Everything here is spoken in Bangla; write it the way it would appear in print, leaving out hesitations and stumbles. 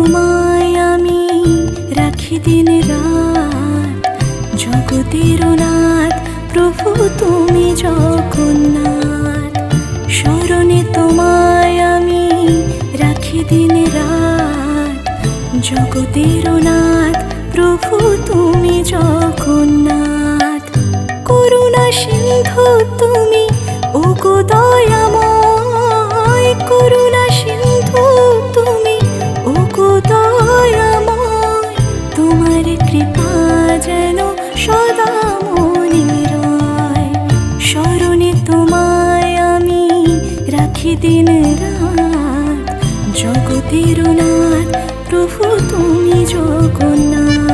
তোমায় আমি রাখি দিন রাত, জগতের নাথ প্রভু তুমি জগন্নাথ। স্মরণে তোমায় আমি রাখি দিন রাত, জগতের নাথ প্রভু তুমি জগন্নাথ। করুণা সিন্ধু তুমি ওগো দয়াময়, করুণা সিন্ধু তুমি ওগো দয়াময়। তোমার কৃপা যেন সদা মনে রয়, স্মরণে তোমায় আমি রাখি দিন রাত, জগতের নাথ প্রভু তুমি জগন্নাথ।